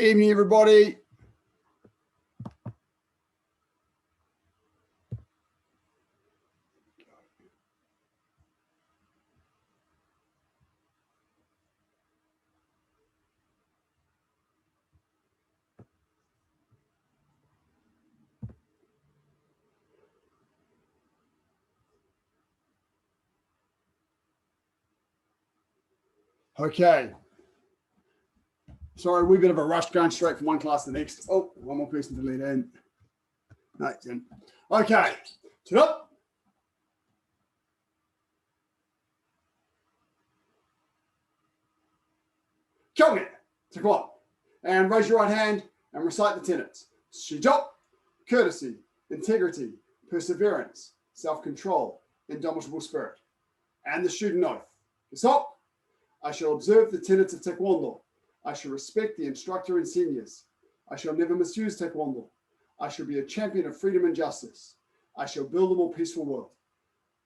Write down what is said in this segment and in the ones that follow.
Evening, everybody. Okay. Sorry, a wee bit of a rush going straight from one class to the next. Oh, one more person to lead in. No, it's in. Okay. Sit up. Kyungin. Taekwondo. And raise your right hand and recite the tenets. Shijop, courtesy, integrity, perseverance, self-control, indomitable spirit. And the student oath. Kisop, I shall observe the tenets of Taekwondo. I shall respect the instructor and seniors. I shall never misuse Taekwondo. I shall be a champion of freedom and justice. I shall build a more peaceful world.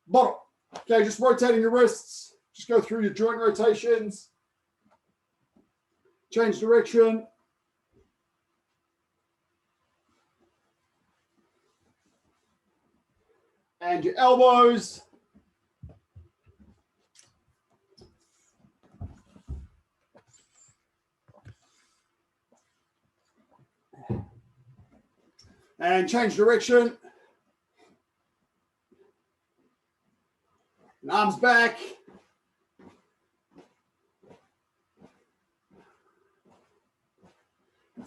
Bottom. Okay, just rotating your wrists. Just go through your joint rotations. Change direction. And your elbows. And change direction. And arms back.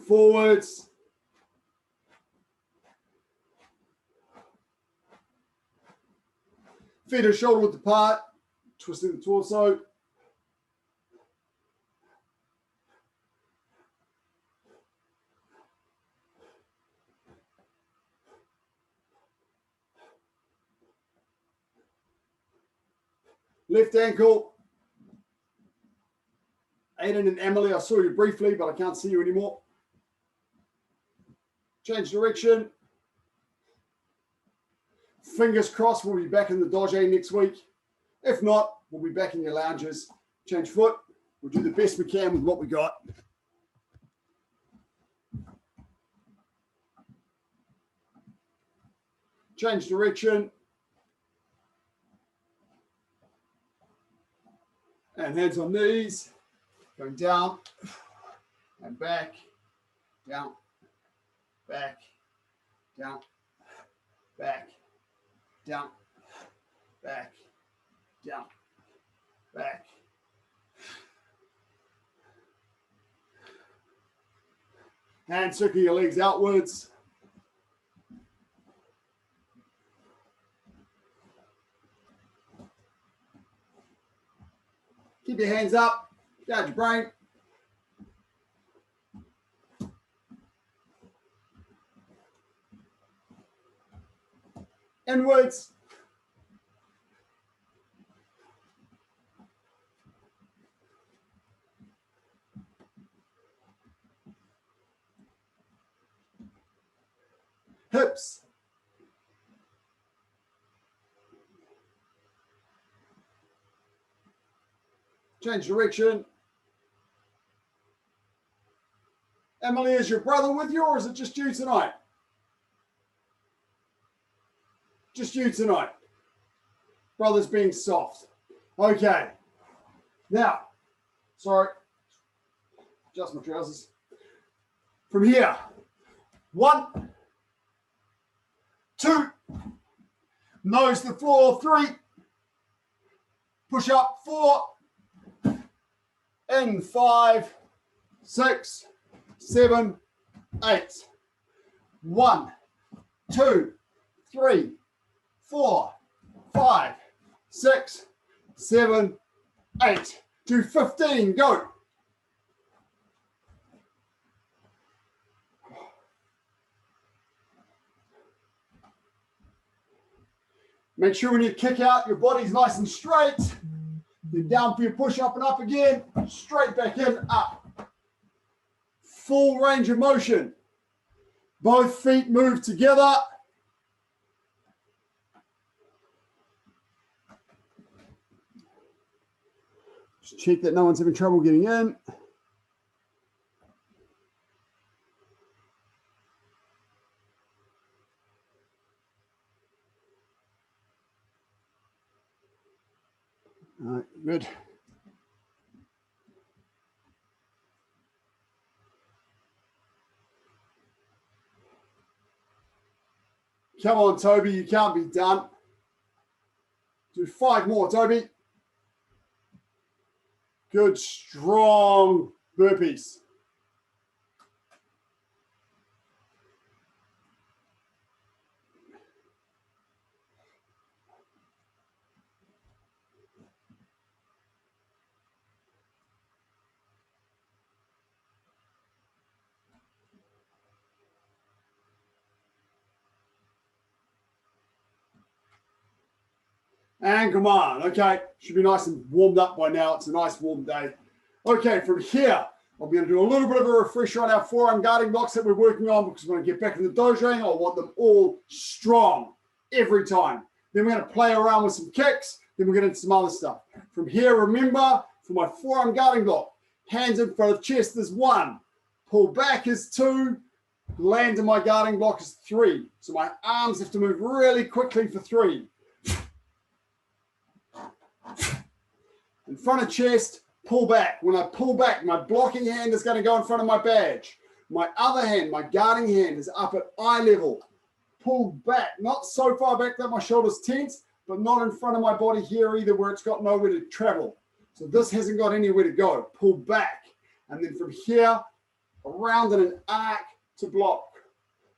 Forwards. Feet are shoulder width apart. Twisting the torso. Left ankle. Aiden and Emily, I saw you briefly, but I can't see you anymore. Change direction. Fingers crossed, we'll be back in the dojo next week. If not, we'll be back in your lounges. Change foot. We'll do the best we can with what we got. Change direction. And hands on knees. Going down and back, down, back, down, back, down, back, down, back. And circle your legs outwards. Keep your hands up. Guard your brain. Inwards. Hips. Change direction. Emily, is your brother with you, or is it just you tonight? Just you tonight. Brother's being soft. Okay. Now, sorry. Adjust my trousers. From here. 1, 2. Nose to the floor. 3. Push up. 4. In 5, 6, 7, 8. 1, 2, 3, 4, 5, 6, 7, 8. Do 15. Go. Make sure when you kick out, your body's nice and straight. Then down for your push up and up again. Straight back in, up. Full range of motion. Both feet move together. Just check that no one's having trouble getting in. All right, good. Come on, Toby, you can't be done. Do 5 more, Toby. Good, strong burpees. And come on, okay. Should be nice and warmed up by now. It's a nice warm day. Okay, from here, I'm going to do a little bit of a refresher on our forearm guarding blocks that we're working on because when I get back in the dojo, I want them all strong every time. Then we're going to play around with some kicks. Then we're going to do some other stuff. From here, remember, for my forearm guarding block, hands in front of chest is 1. Pull back is 2. Land in my guarding block is 3. So my arms have to move really quickly for 3. In front of chest, pull back. When I pull back, my blocking hand is going to go in front of my badge. My other hand, my guarding hand, is up at eye level. Pull back, not so far back that my shoulder's tense, but not in front of my body here either where it's got nowhere to travel. So this hasn't got anywhere to go. Pull back. And then from here, around in an arc to block.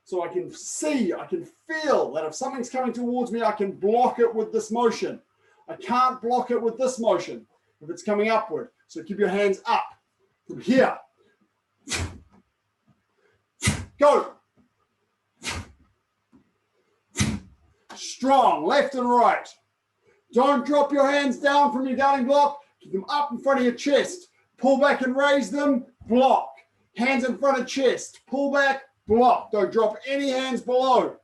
So I can see, I can feel that if something's coming towards me, I can block it with this motion. I can't block it with this motion if it's coming upward. So keep your hands up. From here, go. Strong, left and right. Don't drop your hands down from your guarding block. Keep them up in front of your chest. Pull back and raise them, block. Hands in front of chest, pull back, block. Don't drop any hands below.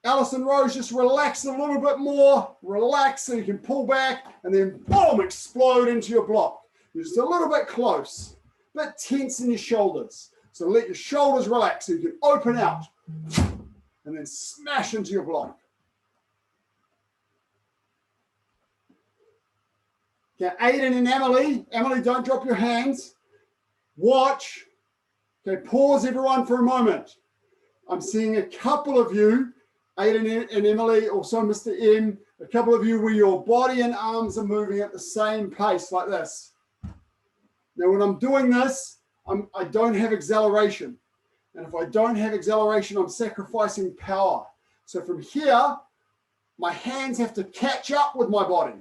Alison Rose, just relax a little bit more. Relax so you can pull back and then boom, explode into your block. You're just a little bit close, a bit tense in your shoulders. So let your shoulders relax so you can open out and then smash into your block. Okay, Aiden and Emily. Emily, don't drop your hands. Watch. Okay, pause everyone for a moment. I'm seeing a couple of you, Aiden and Emily, also Mr. M, a couple of you where your body and arms are moving at the same pace like this. Now, when I'm doing this, I don't have acceleration. And if I don't have acceleration, I'm sacrificing power. So from here, my hands have to catch up with my body.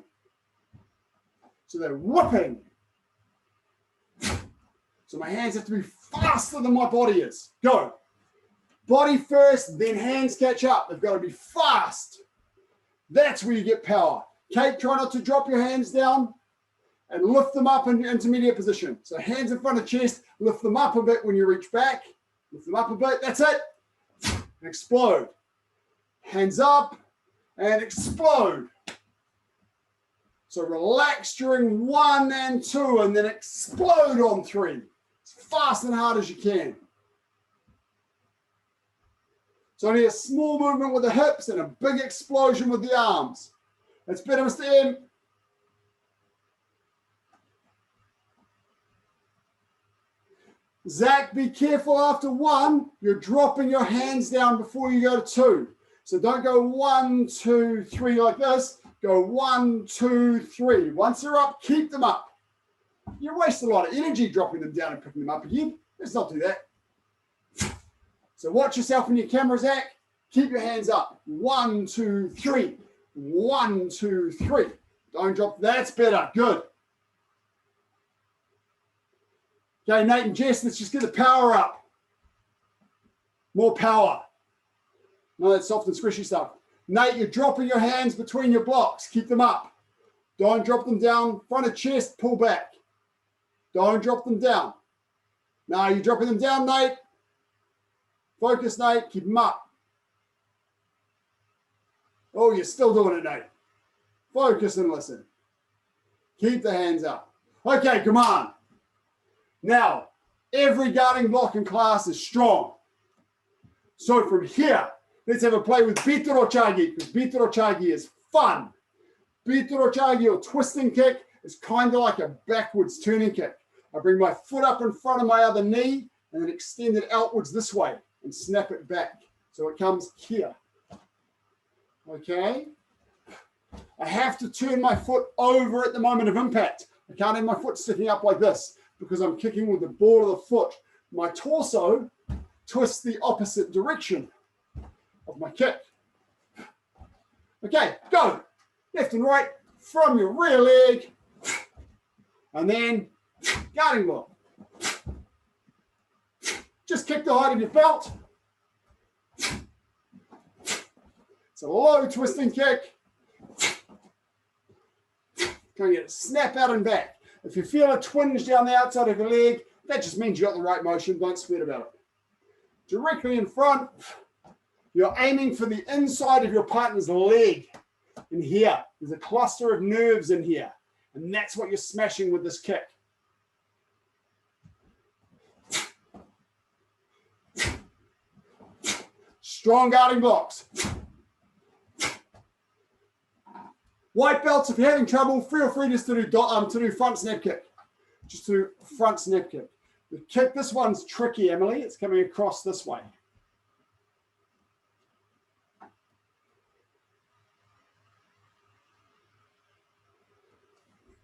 So they're whipping. So my hands have to be faster than my body is. Go. Body first, then hands catch up. They've got to be fast. That's where you get power. Kate, try not to drop your hands down and lift them up in intermediate position. So hands in front of chest, lift them up a bit when you reach back. Lift them up a bit. That's it. And explode. Hands up and explode. So relax during 1 and 2 and then explode on 3. As fast and hard as you can. So only a small movement with the hips and a big explosion with the arms. That's better, Mr. M. Zach, be careful after 1. You're dropping your hands down before you go to 2. So don't go 1, 2, 3 like this. Go 1, 2, 3. Once they're up, keep them up. You waste a lot of energy dropping them down and picking them up again. Let's not do that. So watch yourself in your camera, Zach. Keep your hands up. 1, 2, 3. 1, 2, 3. Don't drop. That's better. Good. Okay, Nate and Jess, let's just get the power up. More power. No, that's soft and squishy stuff. Nate, you're dropping your hands between your blocks. Keep them up. Don't drop them down. Front of chest, pull back. Don't drop them down. Now you're dropping them down, Nate. Focus, Nate. Keep them up. Oh, you're still doing it, Nate. Focus and listen. Keep the hands up. Okay, come on. Now, every guarding block in class is strong. So from here, Let's have a play with Bitorochagi, because Bitorochagi is fun. Bitorochagi, or twisting kick, is kind of like a backwards turning kick. I bring my foot up in front of my other knee and then extend it outwards this way and snap it back. So it comes here. Okay? I have to turn my foot over at the moment of impact. I can't have my foot sticking up like this because I'm kicking with the ball of the foot. My torso twists the opposite direction of my kick. Okay, go. Left and right from your rear leg. And then guarding block. Just kick the height of your belt. It's a low twisting kick. Trying to get a snap out and back. If you feel a twinge down the outside of your leg, that just means you got the right motion. Don't sweat about it. Directly in front, you're aiming for the inside of your partner's leg. In here, there's a cluster of nerves in here. And that's what you're smashing with this kick. Strong guarding blocks. White belts, if you're having trouble, feel free just to do front snap kick. Just to do front snap kick. The kick, this one's tricky, Emily. It's coming across this way.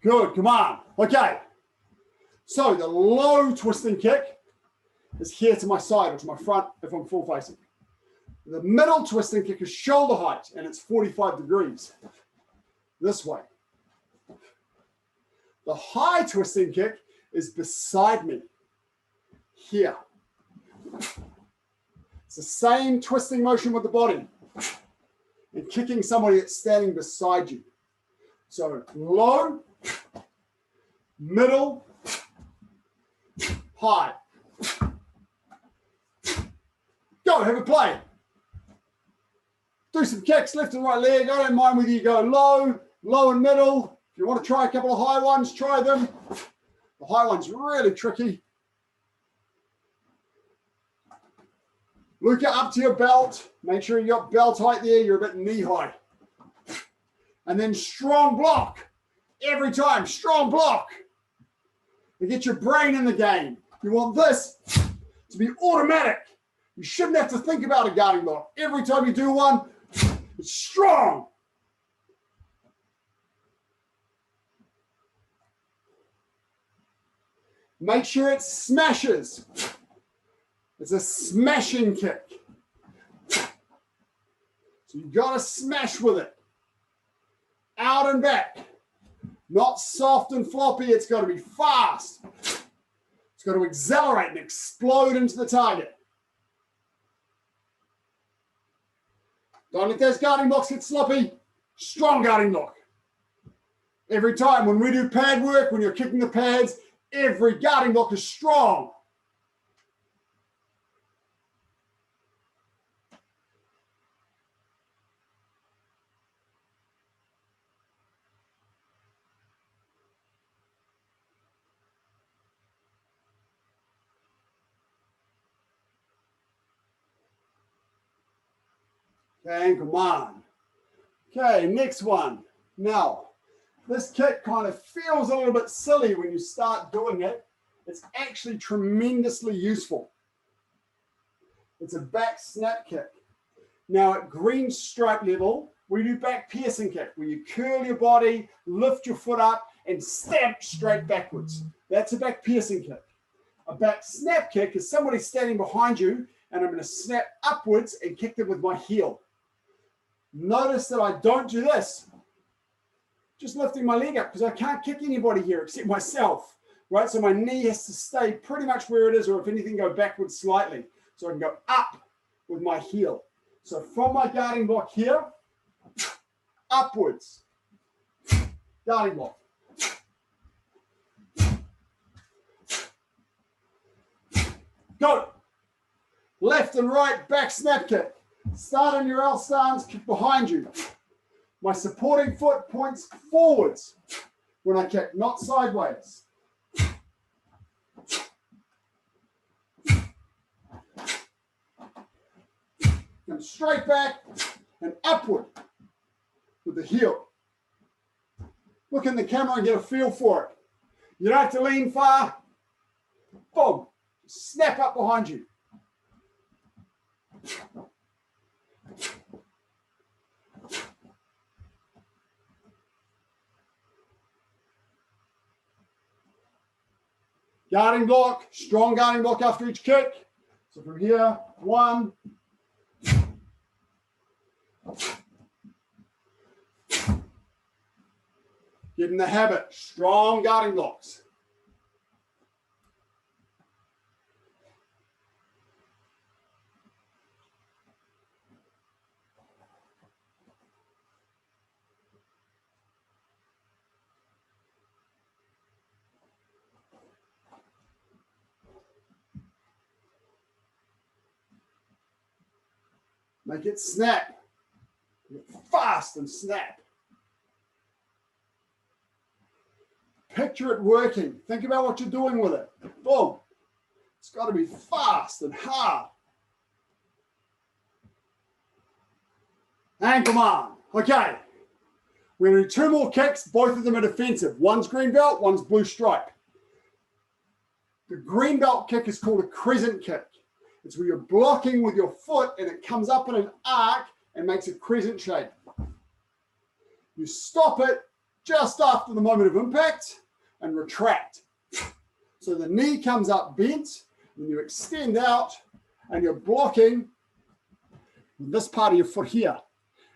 Good, come on. Okay. So the low twisting kick is here to my side or to my front if I'm full facing. The middle twisting kick is shoulder height and it's 45 degrees. This way. The high twisting kick is beside me. Here. It's the same twisting motion with the body and kicking somebody that's standing beside you. So low, middle, high. Go, have a play. Do some kicks, left and right leg. I don't mind whether you go low, low and middle. If you want to try a couple of high ones, try them. The high one's really tricky. Look up to your belt. Make sure you got belt height there. You're a bit knee high. And then strong block. Every time, strong block. To get your brain in the game. You want this to be automatic. You shouldn't have to think about a guarding block. Every time you do one, it's strong. Make sure it smashes. It's a smashing kick. So you got to smash with it. Out and back. Not soft and floppy. It's got to be fast. It's got to accelerate and explode into the target. Don't let those guarding blocks get sloppy. Strong guarding block. Every time when we do pad work, when you're kicking the pads, every guarding block is strong. Okay, come on. Okay, next one. Now, this kick kind of feels a little bit silly when you start doing it. It's actually tremendously useful. It's a back snap kick. Now, at green stripe level, we do back piercing kick, where you curl your body, lift your foot up, and stamp straight backwards. That's a back piercing kick. A back snap kick is somebody standing behind you, and I'm going to snap upwards and kick them with my heel. Notice that I don't do this. Just lifting my leg up because I can't kick anybody here except myself, right? So my knee has to stay pretty much where it is, or if anything, go backwards slightly. So I can go up with my heel. So from my guarding block here, upwards, guarding block. Go. Left and right, back snap kick. Start on your L stance, kick behind you. My supporting foot points forwards when I kick, not sideways. Come straight back and upward with the heel. Look in the camera and get a feel for it. You don't have to lean far. Boom. Snap up behind you. Guarding block, strong guarding block after each kick. So from here, 1. Get in the habit, strong guarding blocks. Make it snap. Fast and snap. Picture it working. Think about what you're doing with it. Boom. It's got to be fast and hard. And come on. Okay. We're going to do 2 more kicks. Both of them are defensive. One's green belt, one's blue stripe. The green belt kick is called a crescent kick. It's where you're blocking with your foot and it comes up in an arc and makes a crescent shape. You stop it just after the moment of impact and retract. So the knee comes up bent and you extend out and you're blocking with this part of your foot here.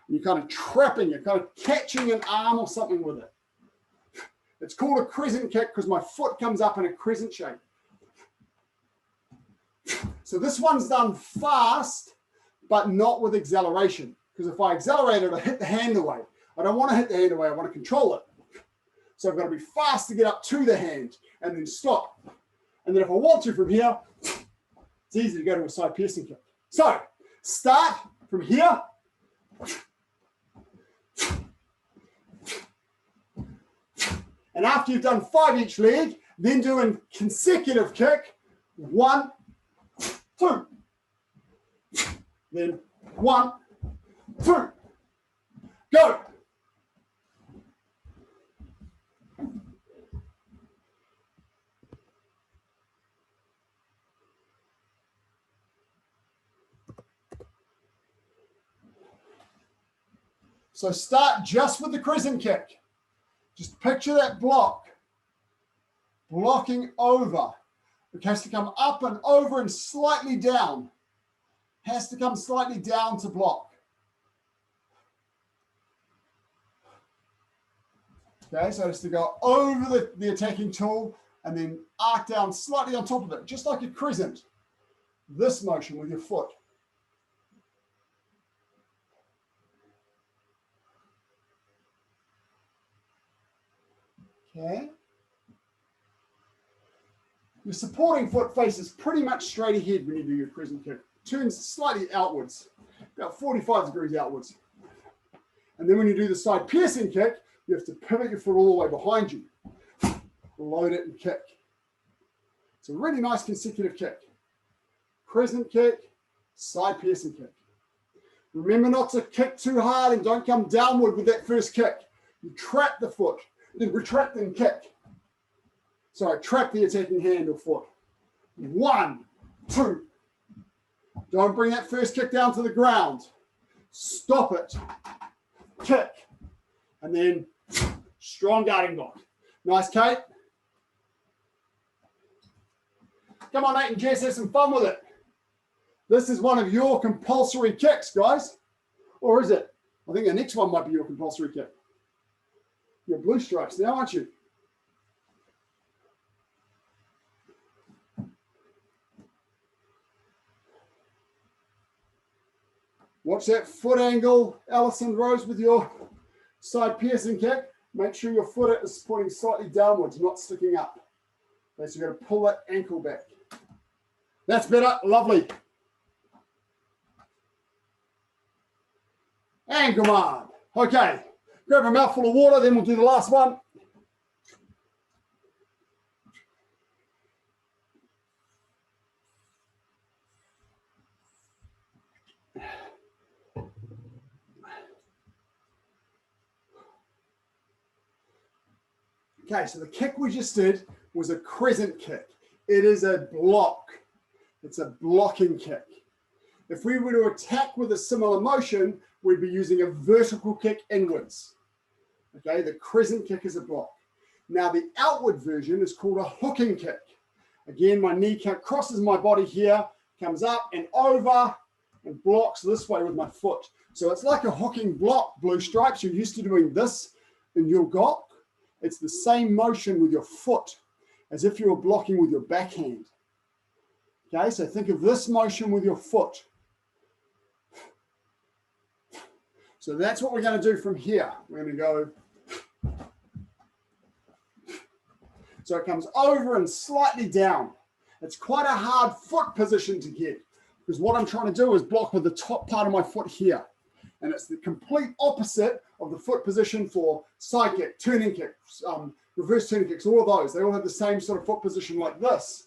And you're kind of trapping, you're kind of catching an arm or something with it. It's called a crescent kick because my foot comes up in a crescent shape. So this one's done fast, but not with acceleration. Because if I accelerate it, I hit the hand away. I don't want to hit the hand away, I want to control it. So I've got to be fast to get up to the hand and then stop. And then if I want to from here, it's easy to go to a side piercing kick. So start from here. And after you've done 5 each leg, then do a consecutive kick. 1, 2. Then 1, 2. Go. So start just with the crescent kick. Just picture that block. Blocking over. It has to come up and over and slightly down. Has to come slightly down to block. Okay, so it's to go over the attacking tool and then arc down slightly on top of it, just like a crescent. This motion with your foot. Okay. Your supporting foot faces pretty much straight ahead when you do your crescent kick. Turns slightly outwards, about 45 degrees outwards. And then when you do the side piercing kick, you have to pivot your foot all the way behind you. Load it and kick. It's a really nice consecutive kick. Crescent kick, side piercing kick. Remember not to kick too hard and don't come downward with that first kick. You trap the foot, then retract and kick. Sorry, trap the attacking hand or foot. 1, 2. Don't bring that first kick down to the ground. Stop it. Kick. And then strong guarding block. Nice, Kate. Come on, Nate and Jess, have some fun with it. This is one of your compulsory kicks, guys. Or is it? I think the next one might be your compulsory kick. You're blue stripes now, aren't you? Watch that foot angle, Alison Rose, with your side piercing kick. Make sure your foot is pointing slightly downwards, not sticking up. Okay, so you've got to pull that ankle back. That's better. Lovely. And come on. Okay. Grab a mouthful of water, then we'll do the last one. Okay, so the kick we just did was a crescent kick. It is a block. It's a blocking kick. If we were to attack with a similar motion, we'd be using a vertical kick inwards. Okay, the crescent kick is a block. Now the outward version is called a hooking kick. Again, my knee crosses my body here, comes up and over and blocks this way with my foot. So it's like a hooking block, blue stripes. You're used to doing this in your gok. It's the same motion with your foot as if you were blocking with your backhand. Okay, so think of this motion with your foot. So that's what we're going to do from here. We're going to go. So it comes over and slightly down. It's quite a hard foot position to get because what I'm trying to do is block with the top part of my foot here. And it's the complete opposite of the foot position for side kick, turning kick, reverse turning kicks, all of those. They all have the same sort of foot position like this.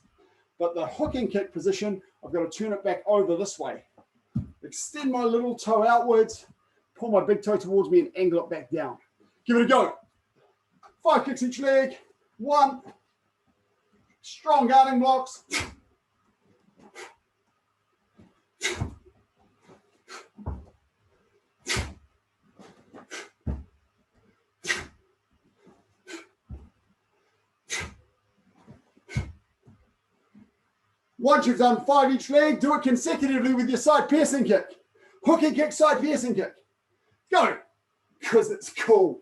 But the hooking kick position, I've got to turn it back over this way. Extend my little toe outwards, pull my big toe towards me and angle it back down. Give it a go. 5 kicks each leg. 1. Strong guarding blocks. Once you've done 5 each leg, do it consecutively with your side piercing kick. Hooking kick, side piercing kick. Go, because it's cool.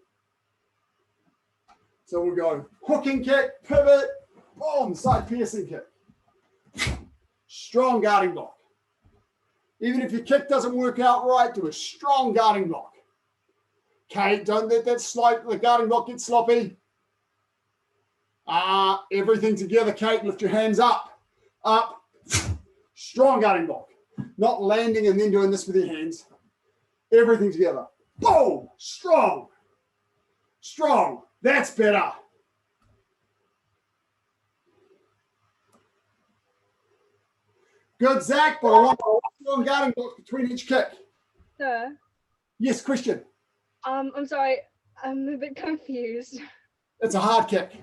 So we'll go hooking kick, pivot, boom, side piercing kick. Strong guarding block. Even if your kick doesn't work out right, do a strong guarding block. Okay, don't let the guarding block get sloppy. Everything together, Kate, lift your hands up. Up, strong guarding block. Not landing and then doing this with your hands. Everything together. Boom, strong. Strong, that's better. Good, Zach, but I want strong guarding blocks between each kick. Sir? Yes, Christian. I'm sorry, I'm a bit confused. It's a hard kick.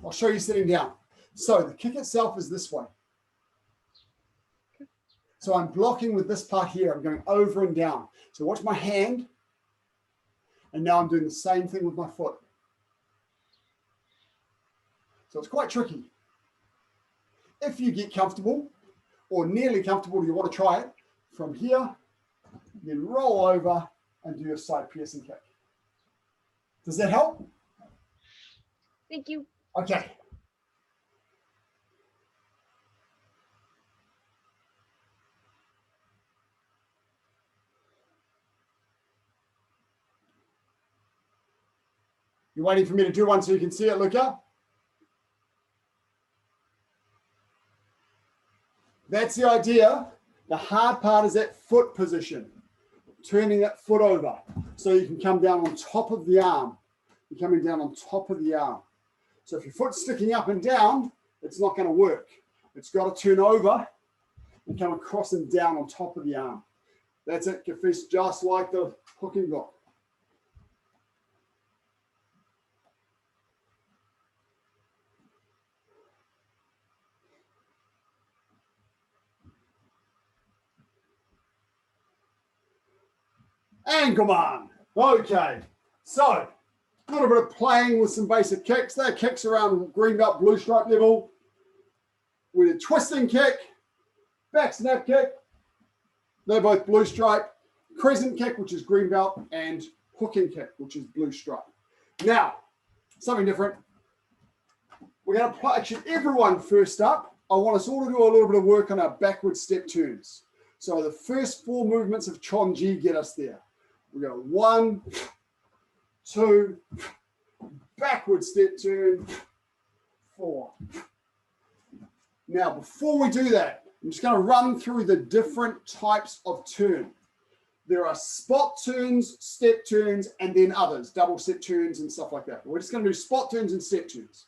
I'll show you sitting down. So the kick itself is this way. So I'm blocking with this part here. I'm going over and down. So watch my hand. And now I'm doing the same thing with my foot. So it's quite tricky. If you get comfortable or nearly comfortable, you want to try it from here, then roll over and do your side piercing kick. Does that help? Thank you. Okay. You're waiting for me to do one so you can see it, Luca? That's the idea. The hard part is that foot position, turning that foot over so you can come down on top of the arm. You're coming down on top of the arm. So if your foot's sticking up and down, it's not going to work. It's got to turn over and come across and down on top of the arm. That's it, Kafis, just like the hooking block. And come on. Okay, so a little bit of playing with some basic kicks. They're kicks around green belt, blue stripe level. We did twisting kick, back snap kick. They're both blue stripe. Crescent kick, which is green belt, and hooking kick, which is blue stripe. Now, something different. We're going to play, actually, everyone first up. I want us all to do a little bit of work on our backward step turns. So the first 4 movements of Chonji get us there. We go 1, 2, backward step turn, 4. Now, before we do that, I'm just going to run through the different types of turn. There are spot turns, step turns, and then others, double step turns and stuff like that. We're just going to do spot turns and step turns.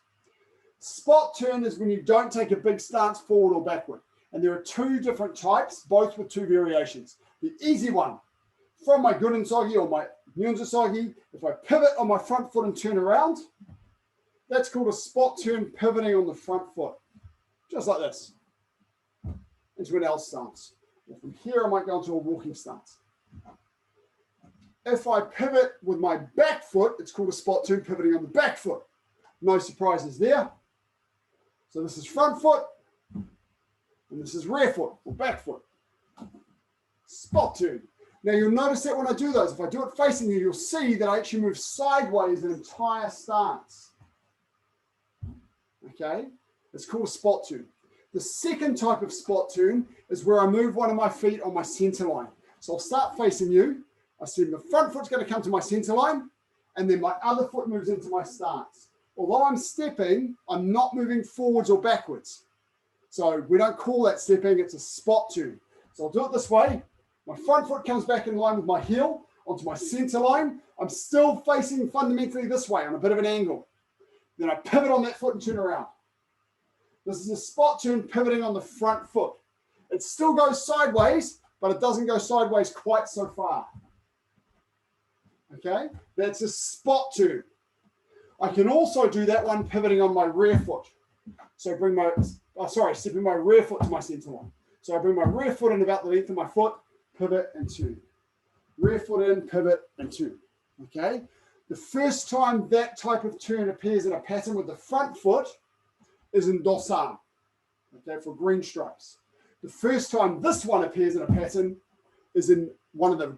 Spot turn is when you don't take a big stance forward or backward. And there are 2 different types, both with 2 variations. The easy one, from my Gunin Sogi or my Nyunza Sogi, if I pivot on my front foot and turn around, That's called a spot turn pivoting on the front foot. Just like this. Into an L stance. And from here, I might go into a walking stance. If I pivot with my back foot, it's called a spot turn pivoting on the back foot. No surprises there. So this is front foot, and this is rear foot or back foot. Spot turn. Now you'll notice that when I do those, if I do it facing you, you'll see that I actually move sideways an entire stance. Okay? It's called a spot turn. The second type of spot turn is where I move one of my feet on my center line. So I'll start facing you. I see the front foot's going to come to my center line, and then my other foot moves into my stance. Although I'm stepping, I'm not moving forwards or backwards. So we don't call that stepping, it's a spot turn. So I'll do it this way. My front foot comes back in line with my heel onto my center line. I'm still facing fundamentally this way on a bit of an angle. Then I pivot on that foot and turn around. This is a spot turn pivoting on the front foot. It still goes sideways, but it doesn't go sideways quite so far. Okay, that's a spot turn. I can also do that one pivoting on my rear foot. So bring my, stepping my rear foot to my center line. So I bring my rear foot in about the length of my foot, pivot and turn. Rear foot in, pivot and turn. Okay, the first time that type of turn appears in a pattern with the front foot is in Dosan, okay, for green stripes. The first time this one appears in a pattern is in one of the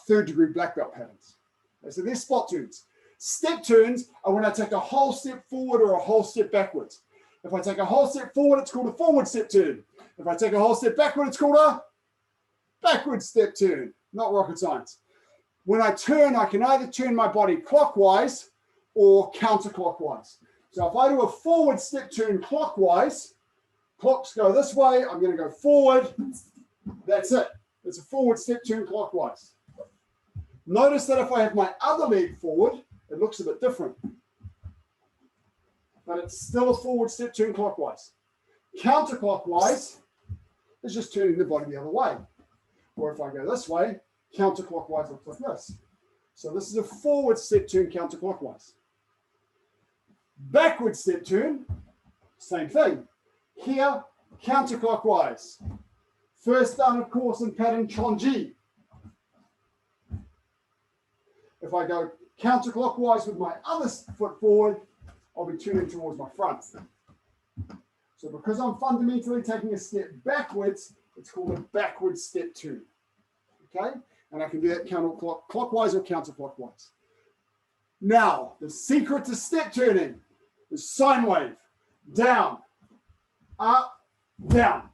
third degree black belt patterns. Okay, so they're spot turns. Step turns are when I take a whole step forward or a whole step backwards. If I take a whole step forward, it's called a forward step turn. If I take a whole step backward, it's called a backward step turn. Not rocket science. When I turn, I can either turn my body clockwise or counterclockwise. So if I do a forward step turn clockwise, clocks go this way, I'm going to go forward. That's it. It's a forward step turn clockwise. Notice that if I have my other leg forward, it looks a bit different. But it's still a forward step turn clockwise. Counterclockwise is just turning the body the other way. Or if I go this way, counterclockwise looks like this. So this is a forward step turn counterclockwise. Backward step turn, same thing. Here, counterclockwise. First done, of course, in pattern Chonji. If I go counterclockwise with my other foot forward, I'll be turning towards my front. So because I'm fundamentally taking a step backwards, it's called a backward step turn. Okay? And I can do that counterclockwise or counterclockwise. Now, the secret to step turning is sine wave. Down, up, down.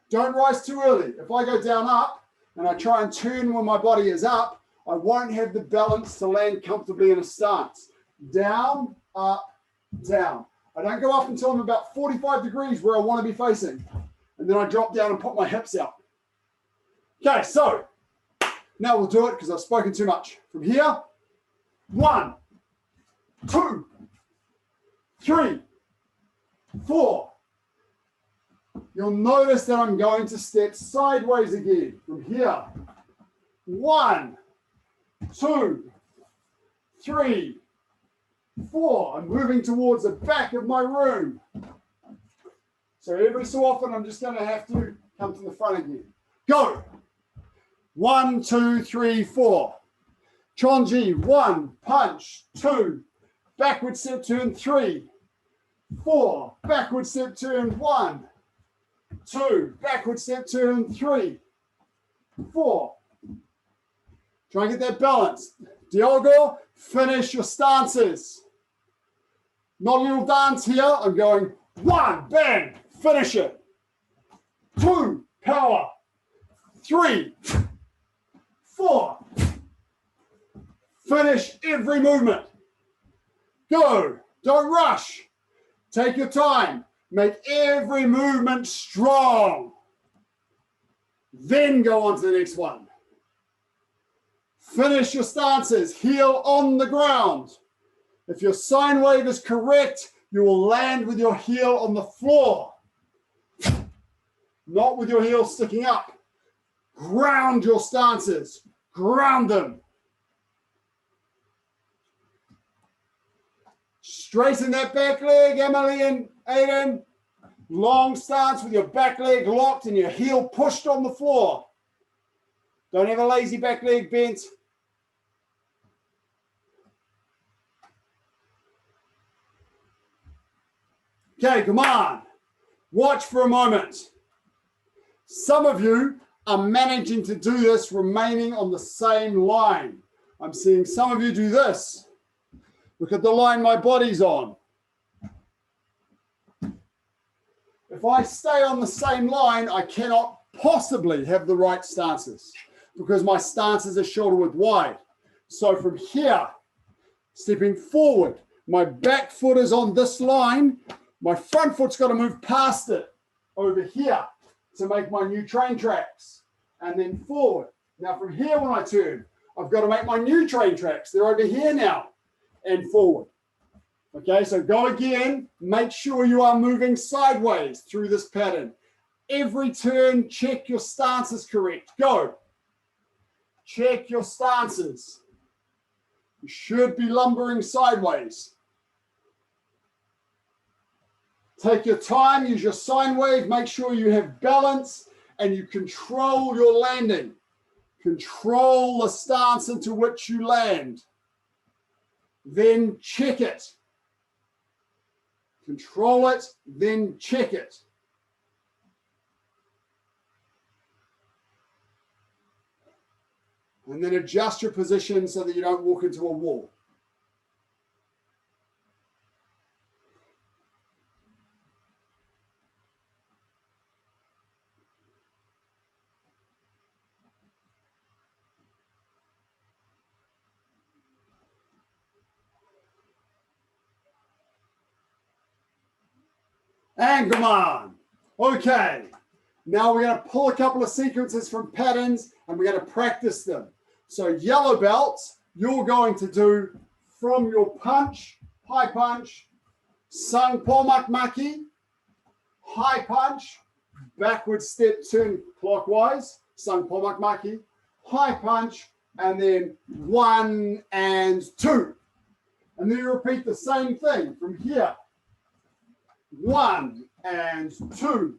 Don't rise too early. If I go down, up, and I try and turn when my body is up, I won't have the balance to land comfortably in a stance. Down, up, down. I don't go up until I'm about 45 degrees where I want to be facing. And then I drop down and pop my hips out. Okay, so now we'll do it because I've spoken too much. From here, 1, 2, 3, 4. You'll notice that I'm going to step sideways again. From here, 1, 2, 3, 4. I'm moving towards the back of my room. So every so often, I'm just going to have to come to the front again. Go. 1, 2, 3, 4. Chonji, 1, punch, 2, backward step turn, 3, 4, backward step turn, 1, 2, backward step turn, 3, 4. Try and get that balance. Diogo, finish your stances. Not a little dance here. I'm going 1, bang, finish it. 2, power. 3, 4. Finish every movement. Go. Don't rush. Take your time. Make every movement strong. Then go on to the next one. Finish your stances. Heel on the ground. If your sine wave is correct, you will land with your heel on the floor. Not with your heel sticking up. Ground your stances. Ground them. Straighten that back leg, Emily and Aiden. Long stance with your back leg locked and your heel pushed on the floor. Don't have a lazy back leg bent. Okay, come on. Watch for a moment. Some of you are managing to do this remaining on the same line. I'm seeing some of you do this. Look at the line my body's on. If I stay on the same line, I cannot possibly have the right stances because my stances are shoulder width wide. So from here, stepping forward, my back foot is on this line. My front foot's got to move past it over here to make my new train tracks and then forward. Now from here when I turn, I've got to make my new train tracks. They're over here now and forward. Okay, so go again. Make sure you are moving sideways through this pattern. Every turn, check your stance is correct. Go. Check your stances. You should be lumbering sideways. Take your time, use your sine wave, make sure you have balance and you control your landing. Control the stance into which you land. Then check it. Control it, then check it. And then adjust your position so that you don't walk into a wall. And come on. Okay. Now we're going to pull a couple of sequences from patterns and we're going to practice them. So yellow belts, you're going to do from your punch, high punch, sang pomak maki, high punch, backward step turn clockwise, sang pomak maki, high punch, and then 1 and 2. And then you repeat the same thing from here. 1 and 2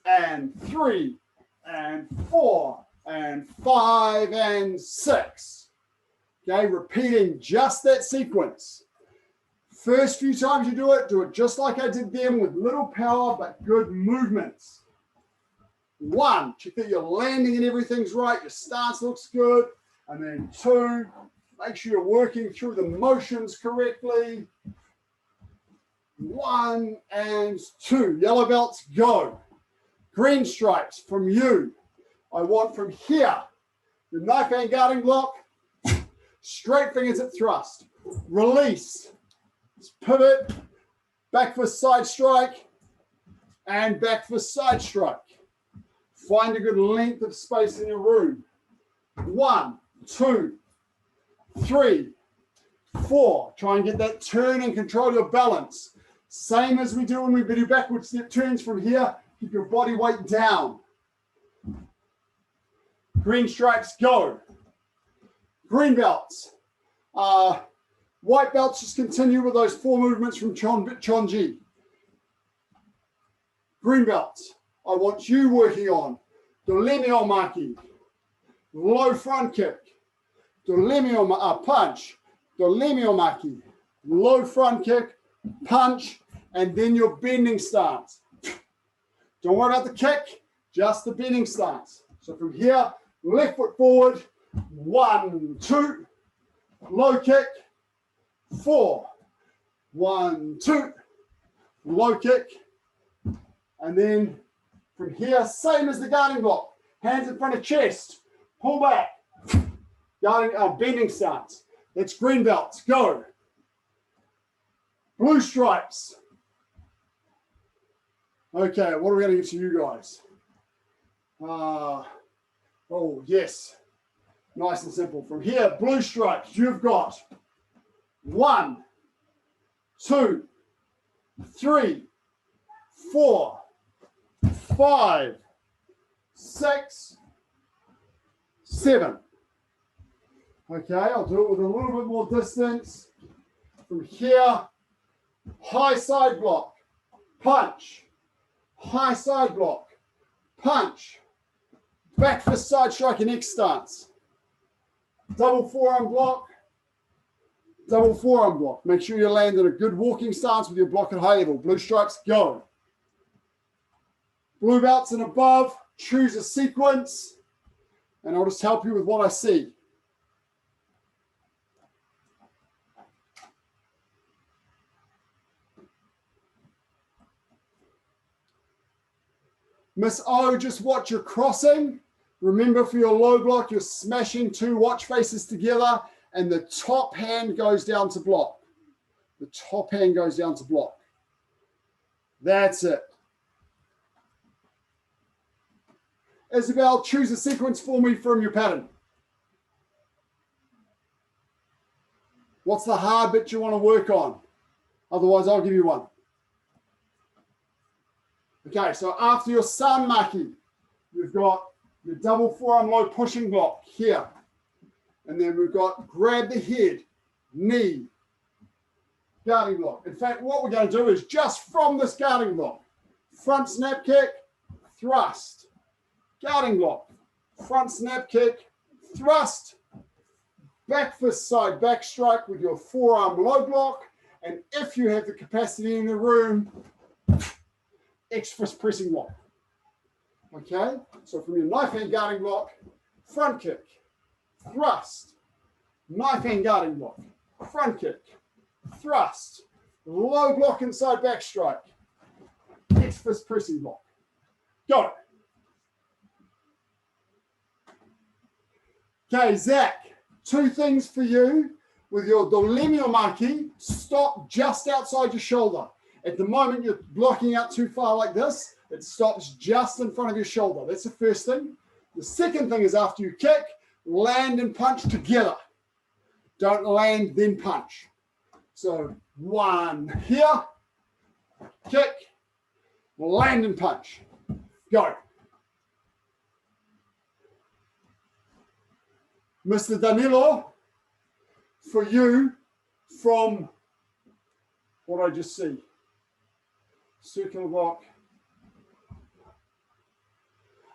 and 3 and 4 and 5 and 6. Okay, repeating just that sequence. First few times you do it just like I did them with little power but good movements. 1, check that you're landing and everything's right, your stance looks good. And then 2, make sure you're working through the motions correctly. 1 and 2. Yellow belts, go. Green stripes from you. I want from here, your knife hand guarding block, straight fingers at thrust. Release. Pivot, back for side strike, and back for side strike. Find a good length of space in your room. 1, 2, 3, 4. Try and get that turn and control your balance. Same as we do when we do backward step turns from here. Keep your body weight down. Green stripes, go. Green belts. White belts, just continue with those 4 movements from Chonji. Green belts, I want you working on Dolemio Maki, low front kick, Dolemio punch, Dolemio Maki, low front kick, punch, and then your bending stance. Don't worry about the kick, just the bending stance. So from here, left foot forward, 1, 2, low kick, 4, 1, 2, low kick, and then from here, same as the guarding block, hands in front of chest, pull back, guarding, bending stance. That's green belts, go. Blue stripes. Okay, what are we going to get to you guys? Oh, yes. Nice and simple. From here, blue stripes, you've got 1, 2, 3, 4, 5, 6, 7. Okay, I'll do it with a little bit more distance. From here, high side block, punch, high side block, punch, back fist side strike in X stance, double forearm block, double forearm block. Make sure you land in a good walking stance with your block at high level. Blue stripes, go. Blue belts and above, choose a sequence, and I'll just help you with what I see. Miss O, just watch your crossing. Remember, for your low block, you're smashing two watch faces together and the top hand goes down to block. The top hand goes down to block. That's it. Isabel, choose a sequence for me from your pattern. What's the hard bit you want to work on? Otherwise, I'll give you one. Okay, so after your sun maki, you've got your double forearm low pushing block here. And then we've got grab the head, knee, guarding block. In fact, what we're going to do is just from this guarding block, front snap kick, thrust, guarding block, front snap kick, thrust, back fist side back strike with your forearm low block. And if you have the capacity in the room, X fist pressing block. Okay, so from your knife hand guarding block, front kick, thrust, knife hand guarding block, front kick, thrust, low block inside back strike, X fist pressing block. Got it. Okay, Zach, two things for you with your dolenio maki. Stop just outside your shoulder. At the moment, you're blocking out too far like this. It stops just in front of your shoulder. That's the first thing. The second thing is after you kick, land and punch together. Don't land, then punch. So one here, kick, land and punch. Go. Mr. Danilo, for you, from what I just see. Circular block.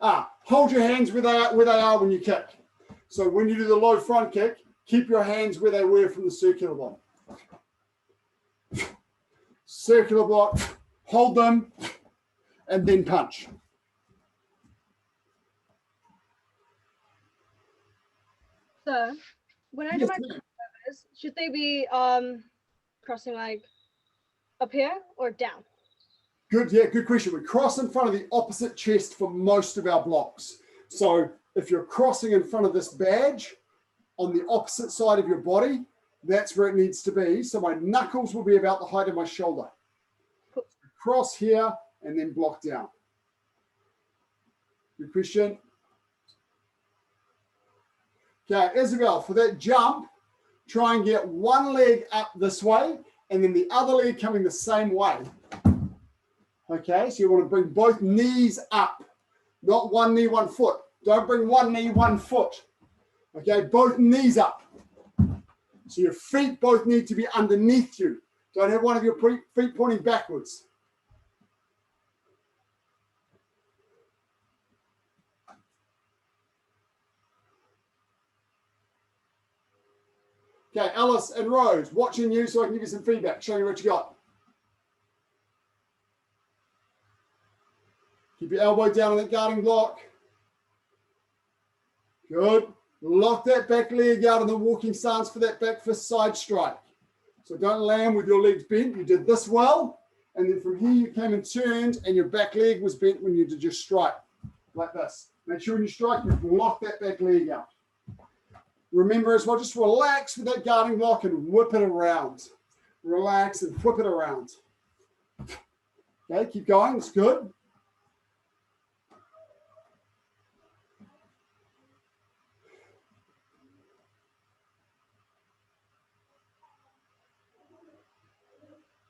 Hold your hands where they are when you kick. So when you do the low front kick, keep your hands where they were from the circular block. Circular block, hold them, and then punch. So when I do my crossovers, should they be crossing like up here or down? Good, yeah, good question. We cross in front of the opposite chest for most of our blocks. So if you're crossing in front of this badge on the opposite side of your body, that's where it needs to be. So my knuckles will be about the height of my shoulder. Cool. Cross here and then block down. Good question. Okay, Isabel, for that jump, try and get one leg up this way and then the other leg coming the same way. Okay, so you want to bring both knees up, not one knee, one foot. Don't bring one knee, one foot. Okay, both knees up. So your feet both need to be underneath you. Don't have one of your feet pointing backwards. Okay, Alice and Rose, watching you so I can give you some feedback. Show you what you got. Keep your elbow down on that guarding block. Good. Lock that back leg out in the walking stance for that back fist side strike. So don't land with your legs bent. You did this well. And then from here you came and turned and your back leg was bent when you did your strike. Like this. Make sure when you strike, you lock that back leg out. Remember as well, just relax with that guarding block and whip it around. Relax and whip it around. Okay, keep going. It's good.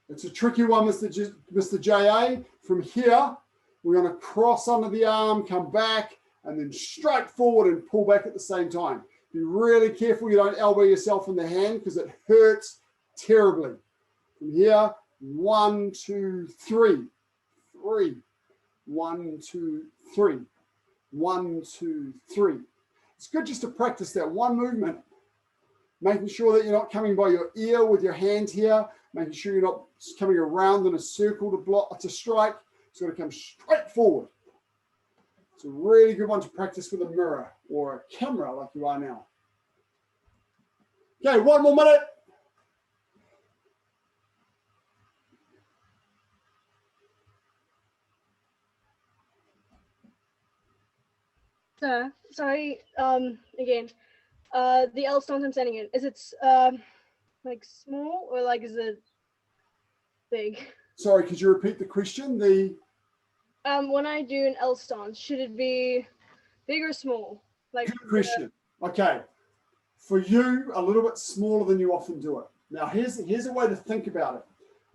It's a tricky one, Mr. J.A. From here, we're going to cross under the arm, come back, and then straight forward and pull back at the same time. Be really careful you don't elbow yourself in the hand because it hurts terribly. From here, 1, 2, 3. 3. 1, 2, 3. 1, 2, 3. It's good just to practice that one movement, making sure that you're not coming by your ear with your hand here, making sure you're not coming around in a circle to block, to strike. It's got to come straight forward. It's a really good one to practice with a mirror or a camera like you are now. Okay, 1 more minute. So, sorry, again, the L stance I'm standing in, is it like small or like is it big? Sorry, could you repeat the question? When I do an L stance, should it be big or small? Like Good question. Okay, for you, a little bit smaller than you often do it. Now, here's a way to think about it.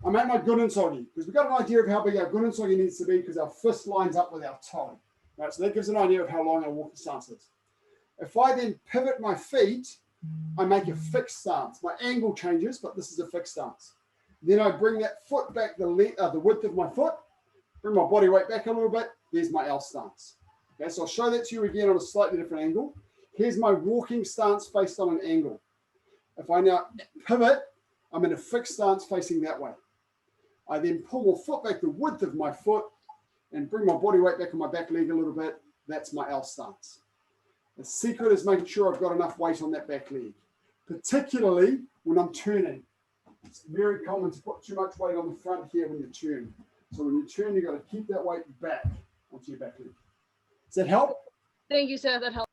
I'm at my Gunensogi because we've got an idea of how big our Gunensogi needs to be because our fist lines up with our toe. Right, so that gives an idea of how long our walking stance is. If I then pivot my feet, I make a fixed stance. My angle changes, but this is a fixed stance. Then I bring that foot back the width of my foot, bring my body weight back a little bit. There's my L stance. Okay, so I'll show that to you again on a slightly different angle. Here's my walking stance based on an angle. If I now pivot, I'm in a fixed stance facing that way. I then pull my foot back the width of my foot and bring my body weight back on my back leg a little bit. That's my L stance. The secret is making sure I've got enough weight on that back leg, particularly when I'm turning. It's very common to put too much weight on the front here when you turn. So when you turn, you've got to keep that weight back onto your back leg. Does that help? Thank you, sir. That helps.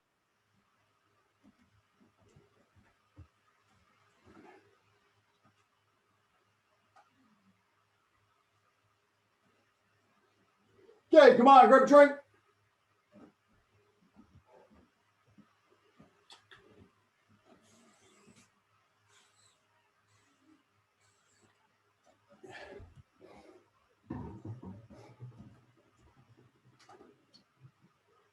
Okay, come on, grab a drink.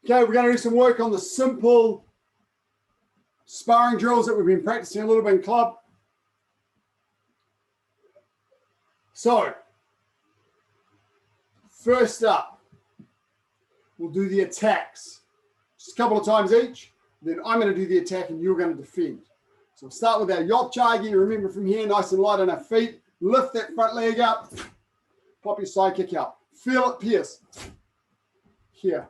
Okay, we're going to do some work on the simple sparring drills that we've been practicing a little bit in club. So, first up, we'll do the attacks. Just a couple of times each. Then I'm going to do the attack and you're going to defend. So we'll start with our yopchagi. Remember from here, nice and light on our feet. Lift that front leg up. Pop your side kick out. Feel it pierce. Here.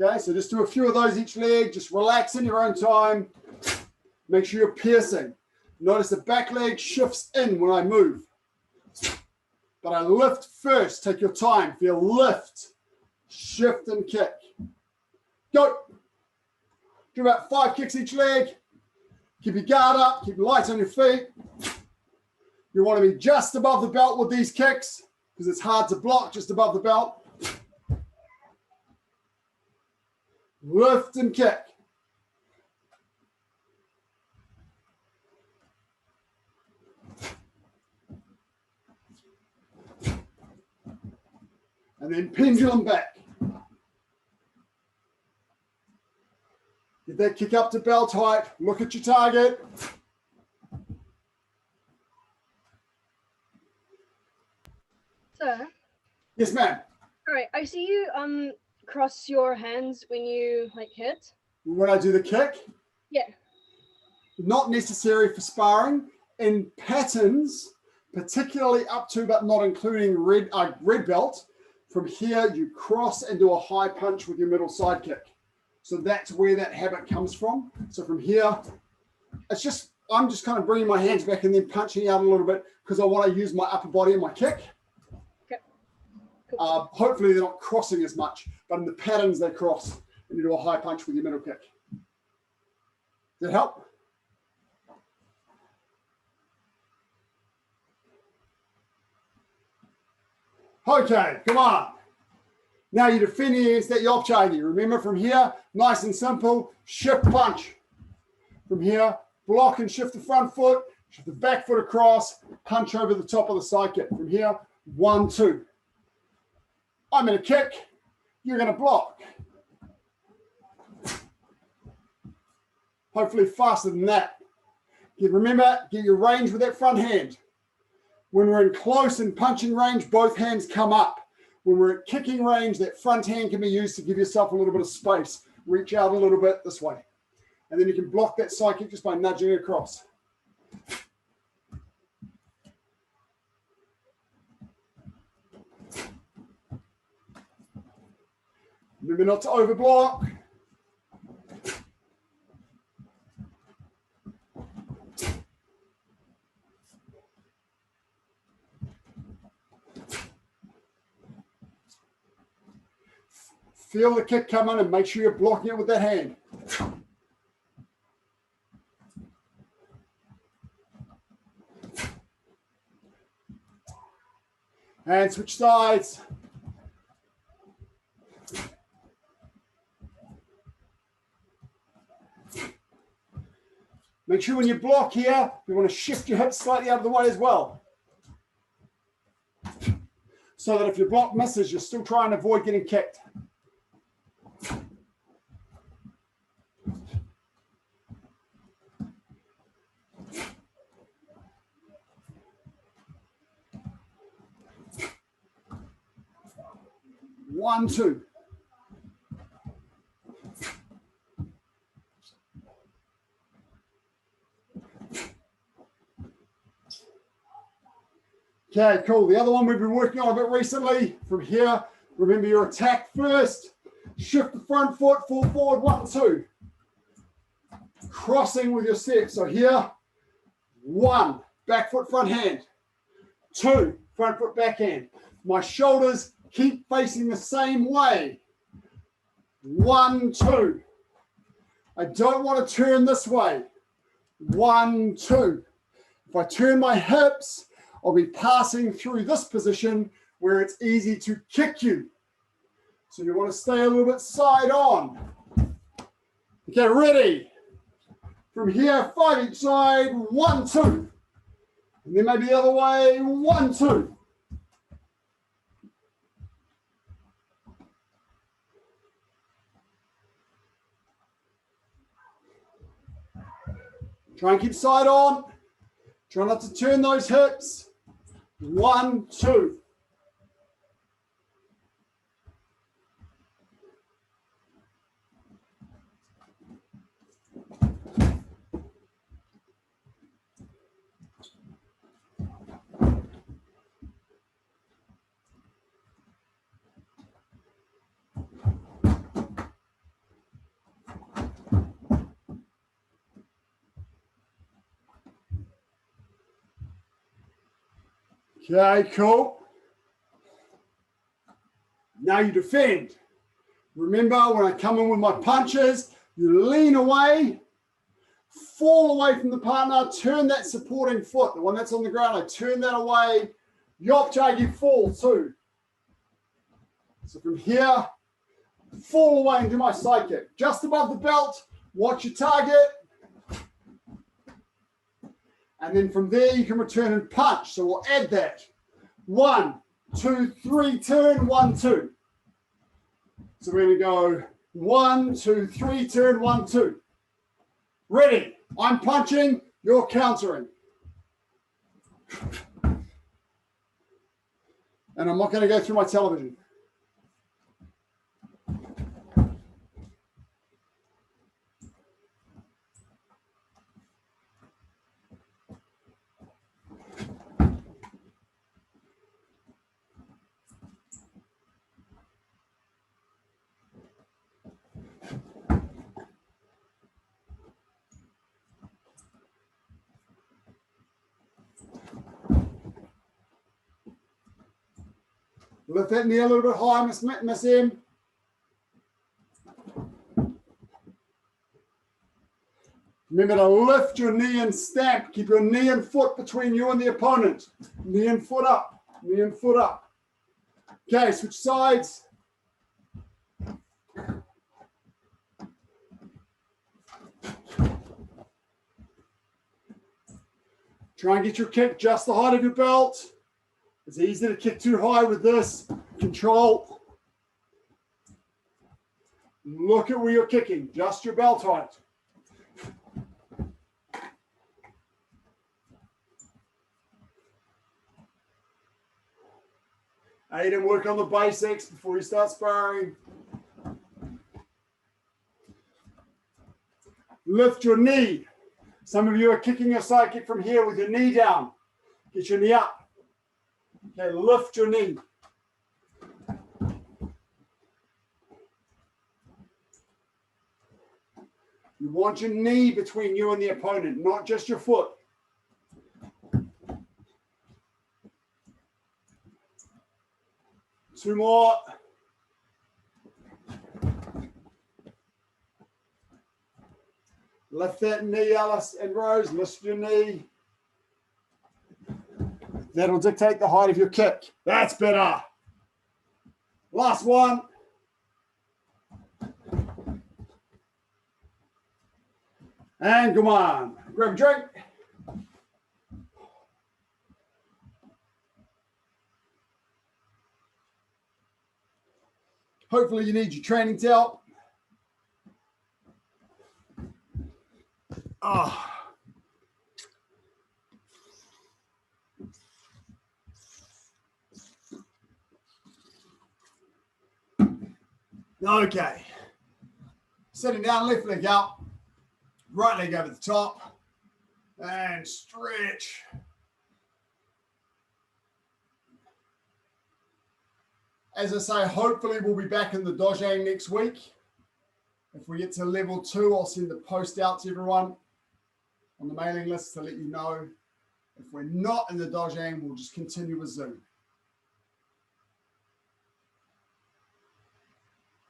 Okay, so just do a few of those each leg. Just relax in your own time. Make sure you're piercing. Notice the back leg shifts in when I move. But I lift first. Take your time. Feel lift, shift, and kick. Go. Do about 5 kicks each leg. Keep your guard up. Keep light on your feet. You want to be just above the belt with these kicks because it's hard to block just above the belt. Lift and kick. And then pendulum back. Get that kick up to belt height. Look at your target. Sir? Yes, ma'am. All right, I see you cross your hands when you like hit. When I do the kick? Yeah. Not necessary for sparring. In patterns, particularly up to but not including red belt, from here you cross and do a high punch with your middle side kick. So that's where that habit comes from. So from here, I'm just kind of bringing my hands back and then punching out a little bit because I want to use my upper body in my kick. Okay. Cool. Hopefully they're not crossing as much, but in the patterns they cross and you do a high punch with your middle kick. Does that help? Okay, come on. Now you're defending against that yopchagi. Remember from here, nice and simple, shift punch. From here, block and shift the front foot, shift the back foot across, punch over the top of the side kick. From here, 1, 2. I'm going to kick, you're going to block. Hopefully faster than that. Remember, get your range with that front hand. When we're in close and punching range, both hands come up. When we're at kicking range, that front hand can be used to give yourself a little bit of space. Reach out a little bit this way. And then you can block that side kick just by nudging across. Remember not to overblock. Feel the kick come in and make sure you're blocking it with that hand. And switch sides. Make sure when you block here, you want to shift your hips slightly out of the way as well. So that if your block misses, you're still trying to avoid getting kicked. One, two. Okay, cool. The other one we've been working on a bit recently. From here, remember your attack first. Shift the front foot, fall forward, 1, 2. Crossing with your step. So here, 1, back foot, front hand. 2, front foot, back hand. My shoulders keep facing the same way. 1, 2. I don't want to turn this way. 1, 2. If I turn my hips, I'll be passing through this position where it's easy to kick you. So you want to stay a little bit side on. Okay, ready? From here, 5 each side, 1, 2. And then maybe the other way, 1, 2. Try and keep side on. Try not to turn those hips. 1, 2. Okay, cool. Now you defend. Remember, when I come in with my punches, you lean away, fall away from the partner, turn that supporting foot, the one that's on the ground, I turn that away, yop jagi, fall too. So from here, fall away and do my side kick. Just above the belt, watch your target. And then from there, you can return and punch. So we'll add that. 1, 2, 3, turn, 1, 2. So we're going to go 1, 2, 3, turn, 1, 2. Ready. I'm punching, you're countering. And I'm not going to go through my television. Lift that knee a little bit higher, Miss M. Remember to lift your knee and stamp. Keep your knee and foot between you and the opponent. Knee and foot up. Knee and foot up. Okay, switch sides. Try and get your kick just the height of your belt. It's easy to kick too high with this. Control. Look at where you're kicking, just your belt height. Aiden, work on the basics before you start sparring. Lift your knee. Some of you are kicking your side kick from here with your knee down. Get your knee up. Okay, lift your knee. You want your knee between you and the opponent, not just your foot. Two more. Lift that knee, Alice and Rose. Lift your knee. That'll dictate the height of your kick. That's better. Last one. And come on. Grab a drink. Hopefully you need your training towel. Oh. Okay. Sitting down, left leg out, right leg over the top, and stretch. As I say, hopefully we'll be back in the dojang next week. If we get to level 2, I'll send the post out to everyone on the mailing list to let you know. If we're not in the dojang, we'll just continue with Zoom.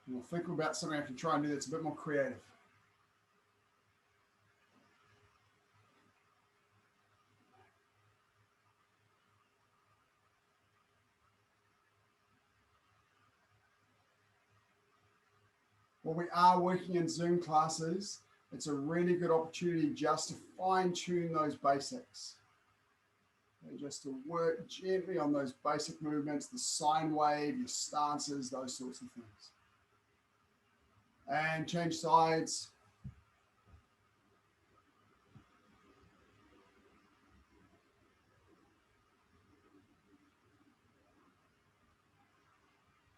And we'll think about something I can try and do that's a bit more creative. While we are working in Zoom classes, it's a really good opportunity just to fine-tune those basics. And just to work gently on those basic movements, the sine wave, your stances, those sorts of things. And change sides.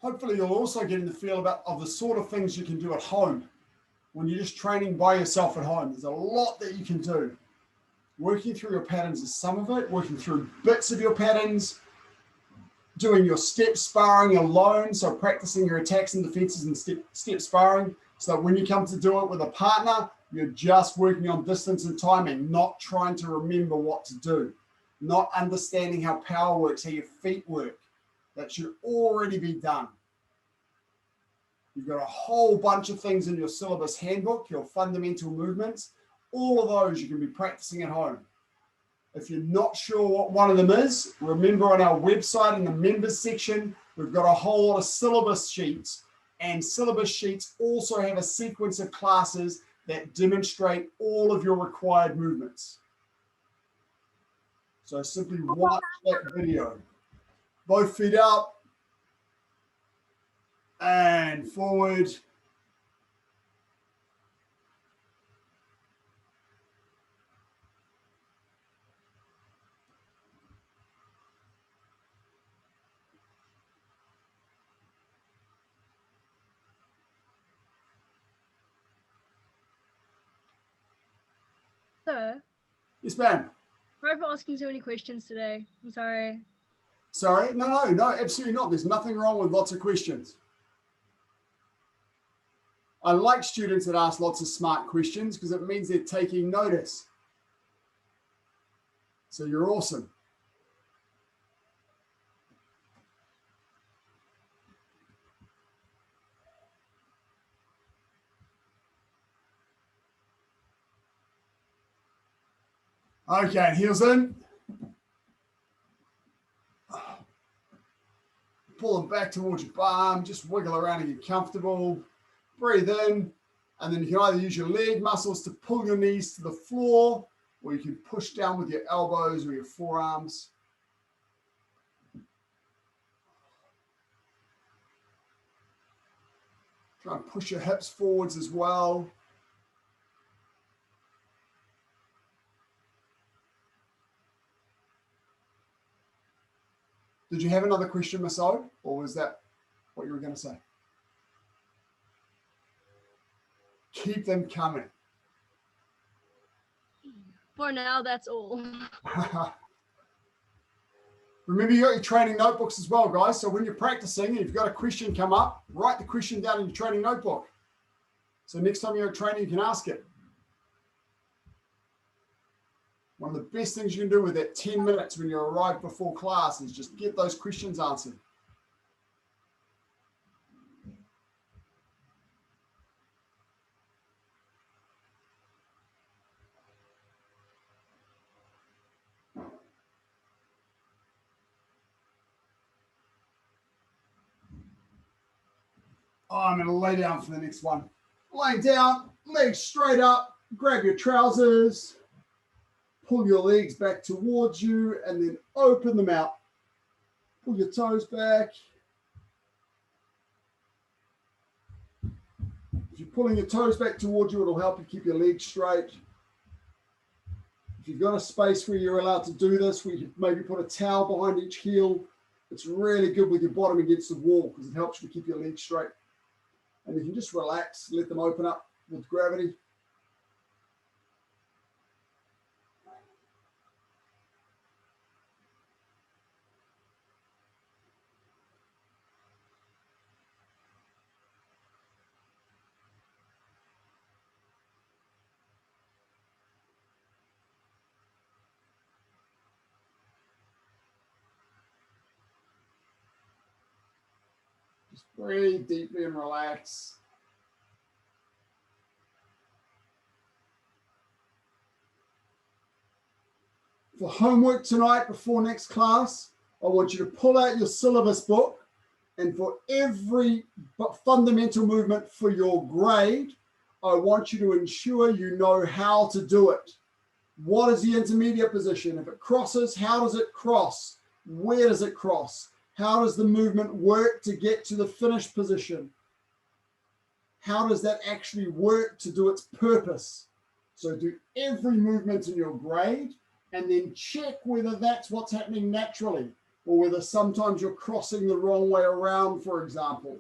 Hopefully you'll also get in the feel of the sort of things you can do at home when you're just training by yourself at home. There's a lot that you can do. Working through your patterns is some of it, working through bits of your patterns, doing your step sparring alone, so practicing your attacks and defenses and step sparring, so that when you come to do it with a partner, you're just working on distance and timing, not trying to remember what to do, not understanding how power works, how your feet work. That should already be done. You've got a whole bunch of things in your syllabus handbook, your fundamental movements. All of those you can be practicing at home. If you're not sure what one of them is, remember on our website in the members section, we've got a whole lot of syllabus sheets, and syllabus sheets also have a sequence of classes that demonstrate all of your required movements. So simply watch that video. Both feet out and forward. So, Yes, ma'am. sorry for asking so many questions today. I'm sorry. Sorry? No, absolutely not. There's nothing wrong with lots of questions. I like students that ask lots of smart questions because it means they're taking notice. So you're awesome. Okay, heels in. Pull them back towards your bum. Just wiggle around and get comfortable. Breathe in. And then you can either use your leg muscles to pull your knees to the floor, or you can push down with your elbows or your forearms. Try and push your hips forwards as well. Did you have another question, Miss O, or was that what you were going to say? Keep them coming. For now, that's all. Remember, you got your training notebooks as well, guys. So when you're practicing and you've got a question come up, write the question down in your training notebook. So next time you're at training, you can ask it. One of the best things you can do with that 10 minutes when you arrive before class is just get those questions answered. Oh, I'm going to lay down for the next one. Laying down, legs straight up, grab your trousers, pull your legs back towards you, and then open them out. Pull your toes back. If you're pulling your toes back towards you, it'll help you keep your legs straight. If you've got a space where you're allowed to do this, where you maybe put a towel behind each heel, it's really good with your bottom against the wall because it helps you keep your legs straight. And you can just relax, let them open up with gravity. Just breathe deeply and relax. For homework tonight before next class, I want you to pull out your syllabus book, and for every fundamental movement for your grade, I want you to ensure you know how to do it. What is the intermediate position? If it crosses, how does it cross? Where does it cross? How does the movement work to get to the finished position? How does that actually work to do its purpose? So do every movement in your grade and then check whether that's what's happening naturally or whether sometimes you're crossing the wrong way around, for example.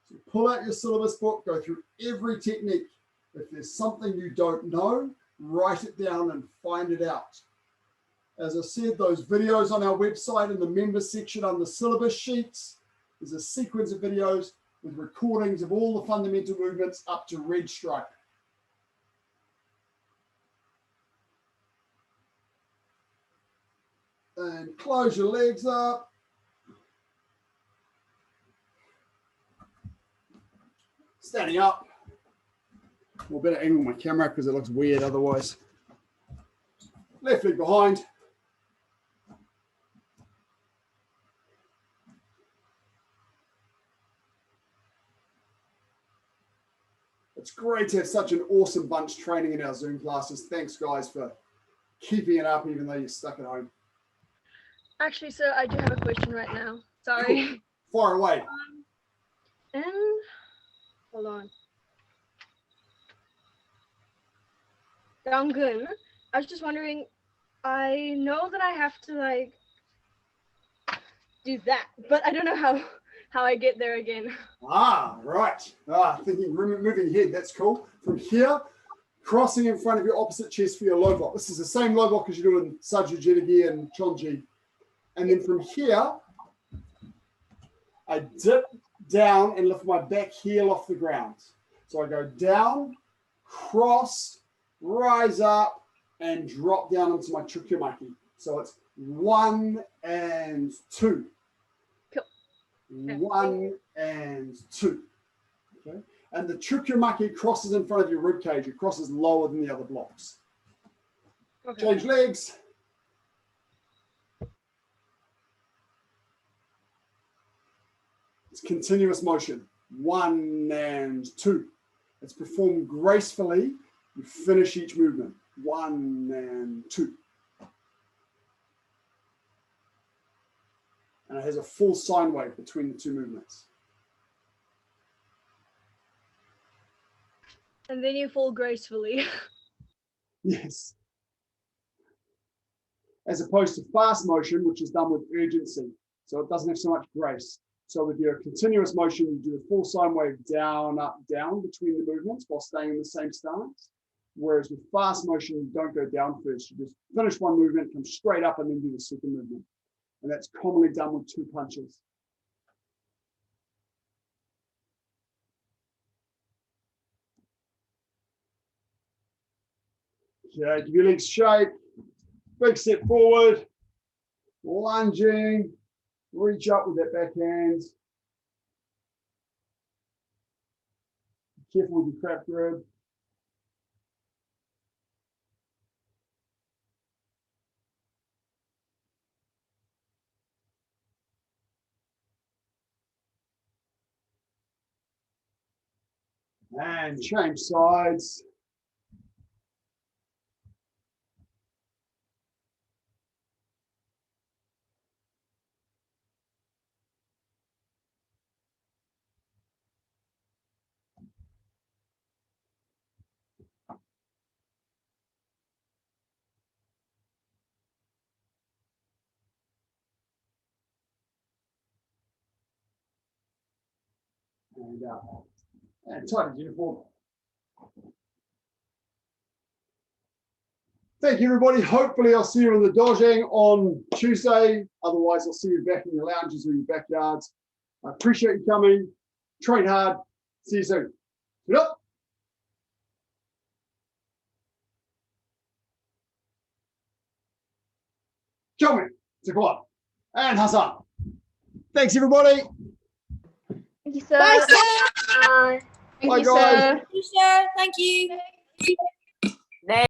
So pull out your syllabus book, go through every technique. If there's something you don't know, write it down and find it out. As I said, those videos on our website in the members section on the syllabus sheets, there's a sequence of videos with recordings of all the fundamental movements up to red stripe. And close your legs up. Standing up. Well, better angle my camera because it looks weird otherwise. Left leg behind. It's great to have such an awesome bunch training in our Zoom classes. Thanks, guys, for keeping it up even though you're stuck at home. Actually, sir, I do have a question right now. Sorry. Cool. Fire away. And hold on. Dangun, I was just wondering, I know that I have to like do that, but I don't know how I get there again. Ah, right. Thinking, moving ahead. That's cool. From here, crossing in front of your opposite chest for your low block. This is the same low block as you do in Saju Jirigi and Chonji. And then from here, I dip down and lift my back heel off the ground. So I go down, cross, rise up, and drop down into my Chukyumaki. So it's 1 and 2. Cool. 1 and 2. Okay. And the Chukyumaki crosses in front of your rib cage. It crosses lower than the other blocks. Okay. Change legs. It's continuous motion. 1 and 2. It's performed gracefully. You finish each movement. 1 and 2. And it has a full sine wave between the two movements. And then you fall gracefully. Yes. As opposed to fast motion, which is done with urgency. so it doesn't have so much grace. So with your continuous motion, you do a full sine wave down, up, down between the movements while staying in the same stance. Whereas with fast motion, you don't go down first. You just finish one movement, come straight up, and then do the second movement. And that's commonly done with 2 punches. Okay, give your legs shape. Big step forward. Lunging. Reach up with that backhand. Be careful with your crap grip. And change sides. And tighten uniform. Thank you, everybody. Hopefully, I'll see you in the dojang on Tuesday. Otherwise, I'll see you back in your lounges or your backyards. I appreciate you coming. Train hard. See you soon. Get up. Kelvin, Taekwondo, and Hassan. Thanks, everybody. Thank you, sir. Bye, sir. Bye. Bye, Thank you, guys. sir. Thank you, sir. Thank you.